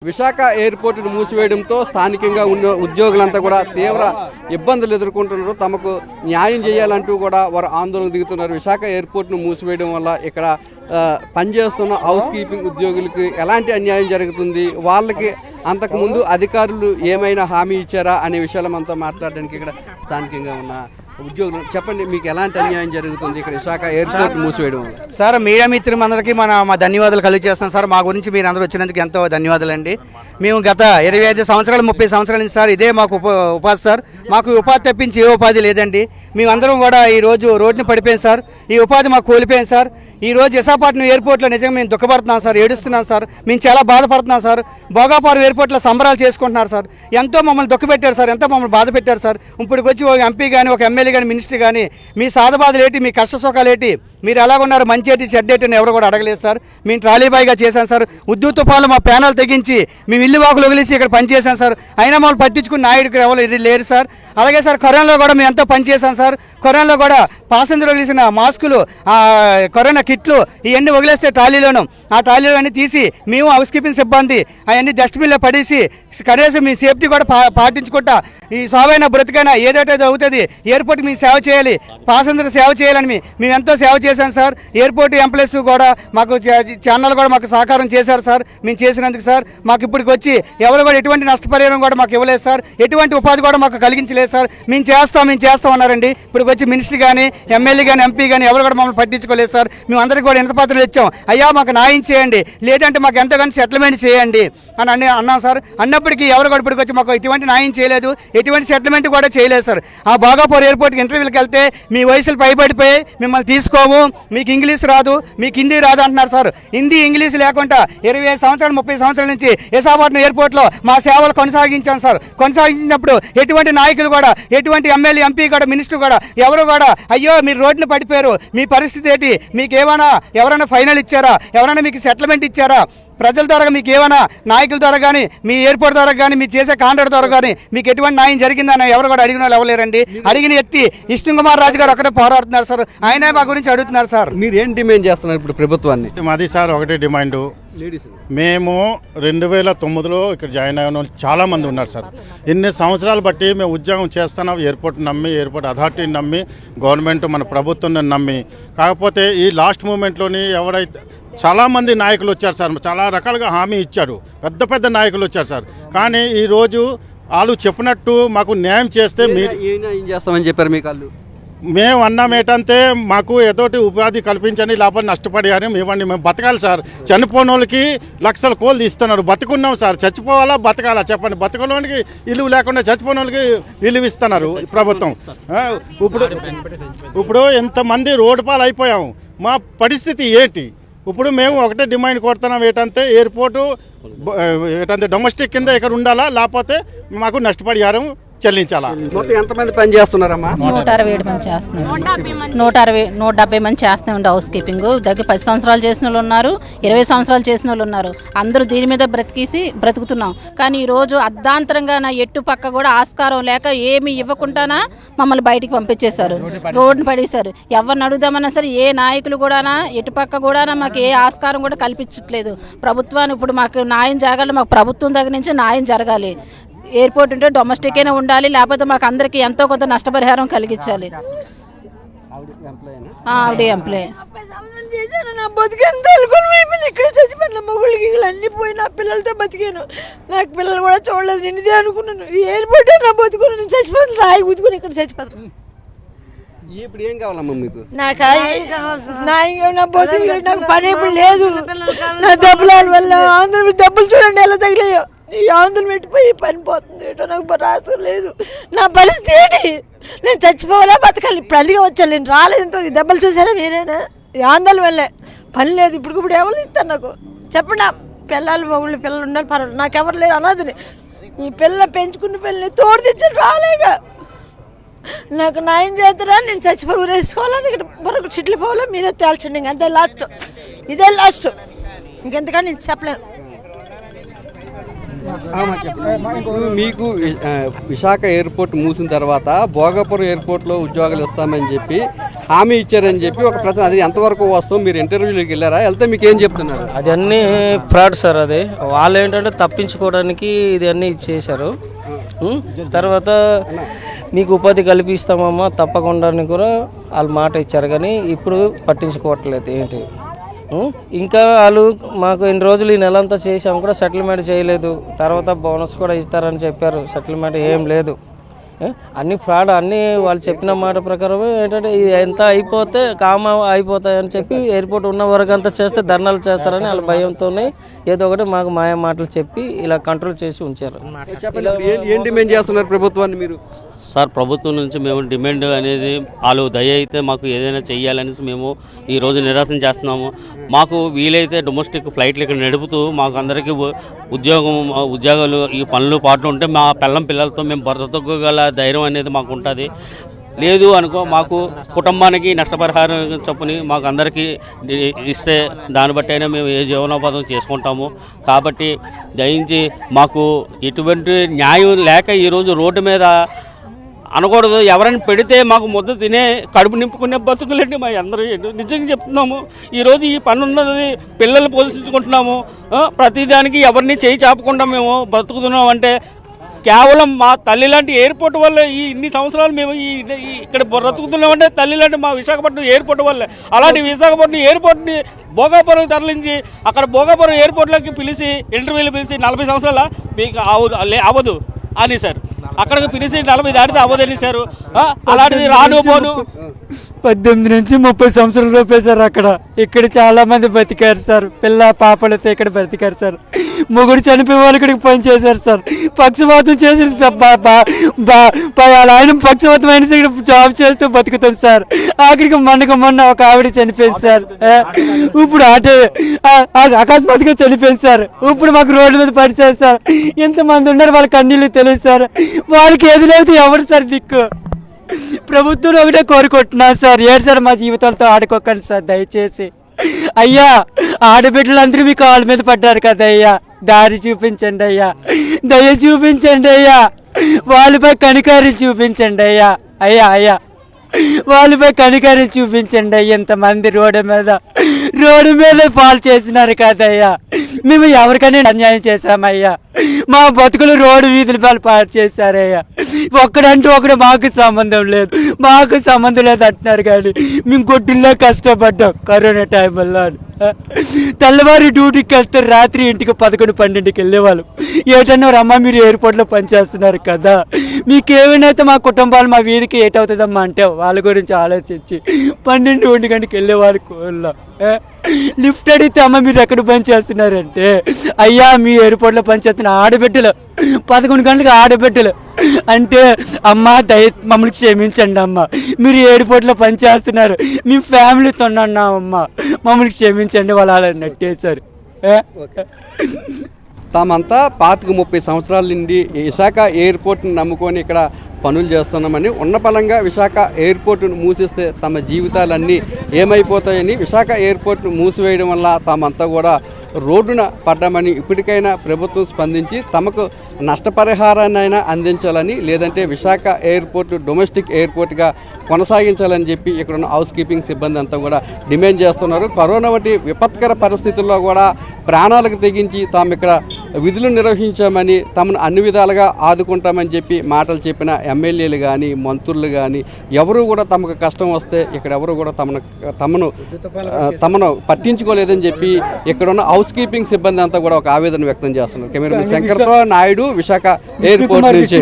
విశాఖ ఎయిర్పోర్టును మూసివేయడంతో స్థానికంగా ఉన్న ఉద్యోగులంతా కూడా తీవ్ర ఇబ్బందులు ఎదుర్కొంటున్నారు. తమకు న్యాయం చేయాలంటూ కూడా వారు ఆందోళన దిగుతున్నారు. విశాఖ ఎయిర్పోర్టును మూసివేయడం వల్ల ఇక్కడ పనిచేస్తున్న హౌస్ కీపింగ్ ఉద్యోగులకు ఎలాంటి అన్యాయం జరుగుతుంది, వాళ్ళకి అంతకుముందు అధికారులు ఏమైనా హామీ ఇచ్చారా అనే విషయాలు మనతో మాట్లాడడానికి ఇక్కడ స్థానికంగా ఉన్న ఉద్యోగులు చెప్పండి, మీకు ఎలాంటి అన్యాయం జరుగుతుంది ఇక్కడ విశాఖ ఎయిర్పోర్ట్ మూసివేయడం వల్ల? సార్, మీడియా మిత్రులందరికీ మా ధన్యవాదాలు కలిగజేస్తున్నాం సార్. మా గురించి మీరు అందరూ వచ్చినందుకు ఎంతో ధన్యవాదాలు అండి. మేము గత 25 సంవత్సరాలు 30 సంవత్సరాల నుంచి సార్ ఇదే మాకు ఉపాధి సార్. మాకు ఉపాధి తప్పించి ఏ ఉపాధి లేదండి. మేమందరం కూడా ఈరోజు రోడ్డుని పడిపోయింది సార్. ఈ ఉపాధి మాకు కోల్పోయింది సార్. ఈరోజు విశాఖపట్నం ఎయిర్పోర్ట్లో నిజంగా మేము దుఃఖపడుతున్నాం సార్, ఏడుస్తున్నాం సార్. మేము చాలా బాధపడుతున్నాం సార్. భోగాపురం ఎయిర్పోర్ట్లో సంబరాలు చేసుకుంటున్నారు సార్. ఎంతో మమ్మల్ని దుఃఖపెట్టారు సార్, ఎంతో మమ్మల్ని బాధ పెట్టారు సార్. ఇప్పటికి వచ్చి ఒక ఎంపీ కానీ ఒక ఎమ్మెల్యే కానీ మినిస్టర్ కానీ మీ సాధబాధలు ఏంటి, మీ కష్ట సుఖాలు ఏంటి, మీరు ఎలాగున్నారు, మంచి ఏంటి చెడ్డ ఏంటి అని ఎవరు కూడా అడగలేదు సార్. మేము ట్రాలీ బాయ్గా చేశాను సార్. ఉద్దు తుఫాన్లు మా ప్యానల్ తెగించి మేము ఇల్లు వాకులు వదిలేసి ఇక్కడ పనిచేశాను సార్. అయినా మమ్మల్ని పట్టించుకుని నాయుడికి ఎవరు లేరు సార్. అలాగే సార్ కరోనాలో కూడా మేము ఎంతో పనిచేశాం సార్. కరోనాలో కూడా పాసెంజర్ వదిలేసిన మాస్కులు, కరోనా కిట్లు ఇవన్నీ వదిలేస్తే ట్రాలీలోను ఆ ట్రాలీలో అన్నీ తీసి మేము హౌస్ కీపింగ్ సిబ్బంది అవన్నీ డస్ట్బిన్లో పడేసి కనీసం మీ సేఫ్టీ కూడా పాటించుకుంటా ఈ సావైనా బ్రతికైనా ఏదైతే అవుతుంది ఎయిర్పోర్ట్ మీ సేవ చేయాలి, పాసెంజర్ సేవ చేయాలని మేము ఎంతో సేవ చేశాను సార్. ఎయిర్పోర్ట్ ఎంప్లాయీస్ కూడా మాకు ఛానల్ కూడా మాకు సహకారం చేశారు సార్. మేము చేసినందుకు సార్ మాకు ఇప్పటికి వచ్చి ఎవరు కూడా ఎటువంటి నష్టపరిహారం కూడా మాకు ఇవ్వలేదు సార్. ఎటువంటి ఉపాధి కూడా మాకు కలిగించలేదు సార్. మేము చేస్తాం అన్నారండి. ఇప్పుడు వచ్చి మినిస్టర్ కానీ ఎమ్మెల్యే కానీ ఎంపీ కానీ ఎవరు కూడా మమ్మల్ని పట్టించుకోలేదు సార్. మేము అందరికీ కూడా ఎంత పత్రాలు ఇచ్చాం, అయ్యా మాకు న్యాయం చేయండి, లేదంటే మాకు ఎంతగానో సెటిల్మెంట్ చేయండి అని అన్నాం సార్. అన్నప్పటికీ ఎవరు కూడా ఇప్పటికి వచ్చి మాకు ఎటువంటి న్యాయం చేయలేదు, ఎటువంటి సెటిల్మెంట్ కూడా చేయలేదు సార్. ఆ భోగాపురం ఎయిర్పోర్ట్కి ఇంటర్వ్యూకి వెళ్తే మీ వయసులు పైబడిపోయి మిమ్మల్ని తీసుకోము, మీకు ఇంగ్లీష్ రాదు, మీకు హిందీ రాదు అంటున్నారు సార్. హిందీ ఇంగ్లీష్ లేకుండా 25 సంవత్సరాలు 30 సంవత్సరాల నుంచి విశాఖపట్నం ఎయిర్పోర్ట్లో మా సేవలు కొనసాగించాం సార్. కొనసాగించినప్పుడు ఎటువంటి నాయకులు కూడా, ఎటువంటి ఎమ్మెల్యే ఎంపీ కూడా మినిస్టర్ కూడా ఎవరు కూడా అయ్యో మీరు రోడ్డును పడిపోయారు, మీ పరిస్థితి ఏంటి, మీకు ఎవరైనా ఫైనల్ ఇచ్చారా, ఎవరైనా మీకు సెటిల్మెంట్ ఇచ్చారా, ప్రజల ద్వారా మీకు ఏమైనా నాయకుల ద్వారా కానీ మీ ఎయిర్పోర్ట్ ద్వారా కానీ మీరు చేసే కాంట్రాక్ట్ ద్వారా కానీ మీకు ఎటువంటి న్యాయం జరిగిందని ఎవరు కూడా అడిగిన వాళ్ళు ఎవలేరండి. అడిగిన ఎత్తి విష్ణు కుమార్ రాజు గారు ఒకటే పోరాడుతున్నారు సార్. ఆయనే మా గురించి అడుగుతున్నారు సార్. మీరు ఏం డిమాండ్ చేస్తున్నారు ఇప్పుడు ప్రభుత్వాన్ని? మాది సార్ ఒకటే డిమాండు, మేము 2009లో ఇక్కడ జాయిన్ అయిన చాలామంది ఉన్నారు సార్. ఎన్ని సంవత్సరాలు బట్టి మేము ఉద్యోగం చేస్తున్నాం, ఎయిర్పోర్ట్ నమ్మి, ఎయిర్పోర్ట్ అథారిటీని నమ్మి, గవర్నమెంట్ మన ప్రభుత్వం నమ్మి. కాకపోతే ఈ లాస్ట్ మూమెంట్లోని ఎవరైతే చాలామంది నాయకులు వచ్చారు సార్, చాలా రకాలుగా హామీ ఇచ్చారు, పెద్ద పెద్ద నాయకులు వచ్చారు సార్. కానీ ఈరోజు వాళ్ళు చెప్పినట్టు మాకు న్యాయం చేస్తే మీరు ఏం చేస్తామని చెప్పారు మీకు వాళ్ళు? మేము అన్నాం ఏంటంటే మాకు ఏదోటి ఉపాధి కల్పించండి, లేకపోతే నష్టపడి ఇవ్వండి, మేము బతకాలి సార్. చనిపోయిన వాళ్ళకి లక్షల కోళ్ళు ఇస్తున్నారు, బతుకున్నాం సార్. చచ్చిపోవాలా బతకాలా చెప్పండి? బతకలోనికి ఇల్లు లేకుండా చచ్చిపోయిన వాళ్ళకి విలువ ఇస్తున్నారు ప్రభుత్వం. ఇప్పుడు ఎంతమంది రోడ్డు పాలు అయిపోయాము, మా పరిస్థితి ఏంటి? ఇప్పుడు మేము ఒకటే డిమాండ్ కొడుతున్నాం ఏంటంటే ఎయిర్పోర్టు డొమెస్టిక్ కింద ఇక్కడ ఉండాలా, లేకపోతే మాకు నష్టపరిహారం చెల్లించాలా. ఎంతమంది పని చేస్తున్నారమ్మా? 167 మంది చేస్తున్నారు. 170 మంది చేస్తున్నాం హౌస్ కీపింగ్. దగ్గర 10 సంవత్సరాలు చేసిన వాళ్ళు ఉన్నారు, 20 సంవత్సరాలు చేసిన వాళ్ళు ఉన్నారు. అందరూ దీని మీద బ్రతుకుతున్నాం. కానీ ఈరోజు అర్ధాంతరంగా నా ఎట్టు పక్క కూడా ఆస్కారం లేక ఏమి ఇవ్వకుండానా మమ్మల్ని బయటికి పంపించేశారు, రోడ్డును పడేశారు. ఎవరిని అడుగుదామన్నా సరే ఏ నాయకులు కూడా ఎటు పక్క కూడా మాకు ఏ ఆస్కారం కూడా కల్పించట్లేదు. ప్రభుత్వాన్ని ఇప్పుడు మాకు న్యాయం జరగాలి, మాకు ప్రభుత్వం దగ్గర నుంచి న్యాయం జరగాలి. ఎయిర్పోర్ట్ ఉంటే డొమెస్టిక్ అయినా ఉండాలి, లేకపోతే మాకు అందరికి ఎంతో కొంత నష్టపరిహారం కలిగించాలి. ఆవిడ ఎంప్లాయ్ చేశాను. నా బతికేంత అయిపోయింది. ఇక్కడ చచ్చిపోయిన మొగుళ్ళకి అన్ని పోయి నా పిల్లలతో బతికాను. నాకు పిల్లలు కూడా చూడలేదు, నిన్నదే అనుకున్నాను. ఈ ఎయిర్పోర్ట్ నా బతుకుని నేను చచ్చిపోతాను, రాయి గుద్దుకుని ఇక్కడ చచ్చిపోతాను. ఇప్పుడు ఏం కావాలమ్మా మీకు? నాకు నా బతుకు నాకు పని ఇప్పుడు లేదు. నా దెబ్బల వల్ల ఆంధ్ర దెబ్బలు చూడండి ఎలా తగిలాయో. ఈ ఆంధ్రం పెట్టిపోయి పని పోతుంది ఏటో నాకు రాసు లేదు. నా పరిస్థితి ఏంటి? నేను చచ్చిపోవాలా బతకాలి? ఇప్పుడు అందుకే వచ్చాను, నేను రాలేదు. ఈ దెబ్బలు చూసారా మీరేనా? ఈ ఆందోళన వెళ్ళే పని లేదు. ఇప్పుడు ఎవరు ఇస్తారు నాకు చెప్పండి? పిల్లలు మొగుళ్ళు పిల్లలు ఉండాలి, పర్వాలేదు. నాకెవరు లేరు, అనాథని. ఈ పిల్ల పెంచుకున్న పిల్లని తోడు తెచ్చారు, రాలేగా. నాకు న్యాయం చేస్తారా? నేను చచ్చిపోయి ఊరేసుకోవాలా, ఇక్కడ మరొక చిట్లు పోవాలా? మీరే తేల్చండి. ఇంకంతే లాస్ట్, ఇదే లాస్ట్. ఇంకెంతకని నేను చెప్పలేను. మీకు విశాఖ ఎయిర్పోర్ట్ మూసిన తర్వాత భోగాపురం ఎయిర్పోర్ట్లో ఉద్యోగాలు ఇస్తామని చెప్పి హామీ ఇచ్చారని చెప్పి ఒక ప్రశ్న, అది ఎంతవరకు వస్తాం? మీరు ఇంటర్వ్యూలోకి వెళ్ళారా? వెళ్తే మీకు ఏం చెప్తున్నారు? అది అన్నీ ఫ్రాడ్ సార్. అది వాళ్ళు ఏంటంటే తప్పించుకోవడానికి ఇది అన్నీ చేశారు. తర్వాత మీకు ఉపాధి కల్పిస్తామమ్మా తప్పకుండా అని కూడా వాళ్ళు మాట ఇచ్చారు, కానీ ఇప్పుడు పట్టించుకోవట్లేదు ఏంటి. ఇంకా వాళ్ళు మాకు ఎన్ని రోజులు ఈ నెలంతా చేసాము కూడా సెటిల్మెంట్ చేయలేదు. తర్వాత బోనస్ కూడా ఇస్తారని చెప్పారు, సెటిల్మెంట్ ఏం లేదు. అన్ని ఫ్రాడ్, అన్నీ వాళ్ళు చెప్పిన మాట ప్రకారమే ఏంటంటే ఎంత అయిపోతే అయిపోతాయని చెప్పి ఎయిర్పోర్ట్ ఉన్న వరకు అంతా చేస్తే ధర్నాలు చేస్తారని వాళ్ళ భయంతోనే ఏదో ఒకటి మాకు మాయ మాటలు చెప్పి ఇలా కంట్రోల్ చేసి ఉంచారు. ఏం డిమాండ్ చేస్తున్నారు ప్రభుత్వాన్ని మీరు? సార్, ప్రభుత్వం నుంచి మేము డిమాండ్ అనేది వాళ్ళు దయ అయితే మాకు ఏదైనా చెయ్యాలనేసి మేము ఈరోజు నిరాశన చేస్తున్నాము. మాకు వీలైతే డొమెస్టిక్ ఫ్లైట్లు ఇక్కడ నడుపుతూ మాకు అందరికీ ఉద్యోగాలు ఈ పనులు పాటలు ఉంటే మా పిల్లలతో మేము బ్రతకగల ధైర్యం అనేది మాకు ఉంటుంది. లేదు అనుకో మాకు కుటుంబానికి నష్టపరిహారం చొప్పుని మాకు అందరికీ ఇస్తే దాన్ని బట్టి అయినా మేము ఏ జీవనోపాధం చేసుకుంటాము. కాబట్టి దయించి మాకు ఎటువంటి న్యాయం లేక ఈరోజు రోడ్డు మీద అనకూడదు, ఎవరైనా పెడితే మాకు ముద్ద తినే కడుపు నింపుకునే బతుకులండి మా అందరూ. నిజంగా చెప్తున్నాము, ఈరోజు ఈ పని ఉన్నది పిల్లలు పోషించుకుంటున్నాము. ప్రతిదానికి ఎవరిని చేయి చాపకుండా మేము బతుకుతున్నాం అంటే కేవలం మా తల్లి లాంటి ఎయిర్పోర్ట్ వల్ల ఇన్ని సంవత్సరాలు మేము ఇక్కడ బ్రతుకుతున్నామంటే తల్లి లాంటి మా విశాఖపట్నం ఎయిర్పోర్ట్ వల్లే. అలాంటి విశాఖపట్నం ఎయిర్పోర్ట్ని భోగాపురం తరలించి అక్కడ భోగాపురం ఎయిర్పోర్ట్లోకి పిలిచి ఇంటర్వ్యూలు పిలిచి 40 సంవత్సరాల మీకు అవ్వదు అని సార్, అక్కడికి పిలిచి 40 దాటితే అవ్వదని సార్. అలాంటిది రాను పోను 18 నుంచి 30 సంవత్సరాలు రూపాయి సార్. ఇక్కడ చాలా మంది బతికారు సార్, పిల్ల పాపలతో ఇక్కడ బతికారు సార్. మొగుడు చనిపోయే వాళ్ళు ఇక్కడికి పని చేశారు సార్. పక్షపాతం చేసి ఆయన పక్షపాతం అయిన ఇక్కడ జాబ్ చేస్తూ బతుకుతాం సార్. ఆఖరికి మొన్న ఒక ఆవిడ చనిపోయింది సార్. ఇప్పుడు అకస్మాత్తుగా చనిపోయింది సార్. ఇప్పుడు మాకు రోడ్డు మీద పడిచారు సార్. ఎంతమంది ఉన్నారు వాళ్ళ కన్నీళ్ళు తెలియదు సార్. వాళ్ళకి ఏది లేదు, ఎవరు సార్ దిక్కు? ప్రభుత్వం ఒకటే కోరుకుంటున్నా సార్, ఏడు సార్ మా జీవితాలతో ఆడుకోకండి సార్ దయచేసి. అయ్యా, ఆడబిడ్డలందరూ మీ కాళ్ళ మీద పడ్డారు కదా అయ్యా, దారి చూపించండి అయ్యా, దయ చూపించండి అయ్యా, వాళ్ళపై కనికారం చూపించండి అయ్యా. అయ్యా వాళ్ళపై కనికారం చూపించండి అయ్యా. ఇంతమంది రోడ్డు మీద పాలు చేసినారు కదయ్యా, మేము ఎవరికైనా అన్యాయం చేశామయ్యా. మా బతుకులు రోడ్డు వీధుల పాలు చేశారయ్యా. ఒకడంటూ ఒకడు మాకు సంబంధం లేదు అంటున్నారు, కానీ మేము గొడ్డుల్లో కష్టపడ్డాం కరోనా టైంలో. తెల్లవారి డ్యూటీకి వెళ్తే రాత్రి ఇంటికి 11-12కి వెళ్ళేవాళ్ళు. ఏటన్నా రమ్మా, మీరు ఎయిర్పోర్ట్లో పనిచేస్తున్నారు కదా, మీకేమైనా మా కుటుంబాలు మా వీధికి ఏటవుతుందమ్మా అంటే వాళ్ళ గురించి ఆలోచించి 12-1 గంటకి వెళ్ళేవాళ్ళు కోళ్ళ. లిఫ్ట్ అడిగితే అమ్మ మీరు ఎక్కడ పని చేస్తున్నారంటే, అయ్యా మీ ఎయిర్పోర్ట్లో పనిచేస్తున్న ఆడబిడ్డలు 11 గంటలకు ఆడబిడ్డలు అంటే, అమ్మ మమ్మల్ని క్షమించండి అమ్మ, మీరు ఎయిర్పోర్ట్లో పనిచేస్తున్నారు, మీ ఫ్యామిలీతో ఉన్నామమ్మా, మమ్మల్ని క్షమించండి. వాళ్ళు అలా నెట్టేశారు. తామంతా 25-30 సంవత్సరాల నుండి విశాఖ ఎయిర్పోర్ట్ని నమ్ముకొని ఇక్కడ పనులు చేస్తున్నామని, ఉన్నపలంగా విశాఖ ఎయిర్పోర్టును మూసిస్తే తమ జీవితాలన్నీ ఏమైపోతాయని, విశాఖ ఎయిర్పోర్ట్ను మూసివేయడం వల్ల తామంతా కూడా రోడ్డున పడ్డామని, ఇప్పటికైనా ప్రభుత్వం స్పందించి తమకు నష్టపరిహారాన్ని అందించాలని, లేదంటే విశాఖ ఎయిర్పోర్టు డొమెస్టిక్ ఎయిర్పోర్ట్గా కొనసాగించాలని చెప్పి ఇక్కడున్న హౌస్ కీపింగ్ సిబ్బంది అంతా కూడా డిమాండ్ చేస్తున్నారు. కరోనా వంటి విపత్కర పరిస్థితుల్లో కూడా ప్రాణాలకు తెగించి తాము ఇక్కడ విధులు నిర్వహించామని, తమను అన్ని విధాలుగా ఆదుకుంటామని చెప్పి మాటలు చెప్పిన ఎమ్మెల్యేలు కానీ మంత్రులు కానీ ఎవరు కూడా తమకు కష్టం వస్తే ఇక్కడ ఎవరు కూడా తమను పట్టించుకోలేదని చెప్పి ఇక్కడున్న హౌస్ కీపింగ్ సిబ్బంది అంతా కూడా ఒక ఆవేదన వ్యక్తం చేస్తున్నారు. కెమెరామెన్ శంకర్తో నాయుడు, విశాఖ ఎయిర్పోర్ట్ నుంచి.